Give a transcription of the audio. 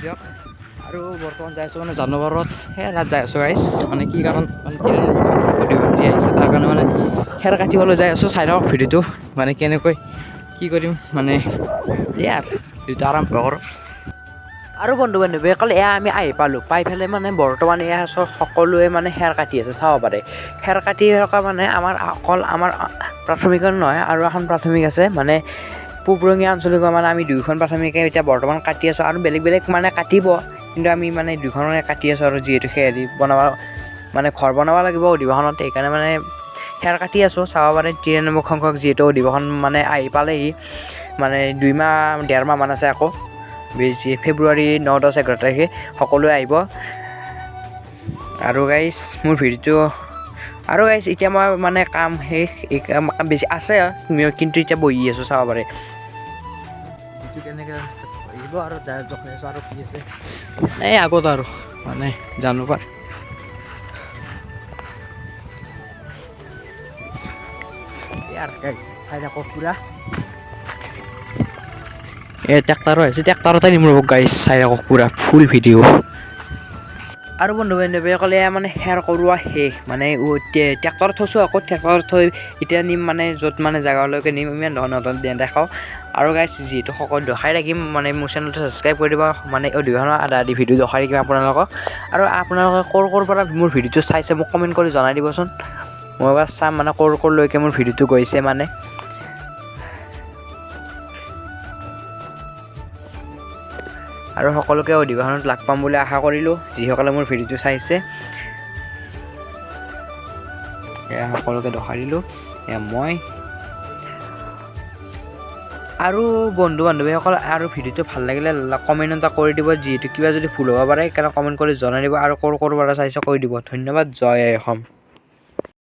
দিয়ক আৰু বৰ্তমান যাই আছোঁ মানে জানুৱাৰত ৰাত যাই আছোঁ গাইছ মানে কি কাৰণ মানে আহিছে তাৰ কাৰণে মানে খেৰ কাটিবলৈ যাই আছোঁ চাই থাকক ভিডিঅ'টো মানে কেনেকৈ কি কৰিম মানে ইয়াৰ ভিডিঅ'টো আৰম্ভ কৰোঁ আৰু বন্ধু বান্ধৱীসকলে এয়া আমি আহি পালোঁ পাই পেলাই মানে বৰ্তমান এয়া সকলোৱে মানে খেৰ কাটি আছে চাব পাৰে খেৰ কাটি থকা মানে অকল আমাৰ প্ৰাথমিকৰ নহয় আৰু এখন প্ৰাথমিক আছে মানে পুবৰঙীয়া আঞ্চলিকৰ মানে আমি দুয়োখন প্ৰাথমিকে এতিয়া বৰ্তমান কাটি আছোঁ আৰু বেলেগ বেলেগ মানে কাটিব কিন্তু আমি মানে দুইখনকে কাটি আছোঁ আৰু যিহেতু খেৰ বনাব মানে ঘৰ বনাব লাগিব অধিৱেশনত সেইকাৰণে মানে খেৰ কাটি আছোঁ চাব পাৰে 93 সংখ্যক যিহেতু অধিৱেশন মানে আহি পালেহি মানে 1.5 মাহ মান আছে আকৌ ফেব্ৰুৱাৰী 9, 10, 11 তাৰিখে সকলোৱে আহিব আৰু গাইজ মোৰ ভিডিঅ'টো আৰু গাইজ এতিয়া মই মানে কাম শেষ কাম বেছি আছে কিন্তু এতিয়া বহি আছোঁ চাব পাৰে কেনেকৈ আহিব আৰু জখাই আছোঁ আৰু কি আছে এই আগত আৰু মানে জানো পাৰ চাই থাকক পুৰা এই ট্ৰেক্টৰো আহিছে ট্ৰেক্টৰতে নিম ৰ'ব গাইছ চাই থাকক পুৰা ফুল ভিডিঅ' আৰু বন্ধু বান্ধৱীসকলে মানে শ্বেয়াৰ কৰোৱা শেষ মানে ট্ৰেক্টৰত থৈছোঁ আকৌ ট্ৰেক্টৰত থৈ এতিয়া নিম মানে য'ত মানে জেগালৈকে নিম ইমান ধৰণৰ দেখাওঁ আৰু গাইছ যিহেতু সকলো দেখাই থাকিম মানে মোৰ চেনেলটো ছাবস্ক্ৰাইব কৰি দিব মানে অধিৱেশনৰ আধা আধি ভিডিঅ' দেখাই থাকিম আপোনালোকক আৰু আপোনালোকে ক'ৰ পৰা মোৰ ভিডিঅ'টো চাইছে মোক কমেণ্ট কৰি জনাই দিবচোন মই এবাৰ চাম মানে ক'ৰলৈকে মোৰ ভিডিঅ'টো গৈছে মানে আৰু সকলোকে অধিৱেশনত লগ পাম বুলি আশা কৰিলোঁ যিসকলে মোৰ ভিডিঅ'টো চাইছে এয়া সকলোকে দেখাই দিলোঁ এয়া মই আৰু বন্ধু বান্ধৱীসকল আৰু ভিডিঅ'টো ভাল লাগিলে কমেণ্ট এটা কৰি দিব যিহেতু কিবা যদি ভুল হ'ব পাৰে সেইকাৰণে কমেণ্ট কৰি জনাই দিব আৰু ক'ৰ পৰা চাইছে কৈ দিব ধন্যবাদ জয় অসম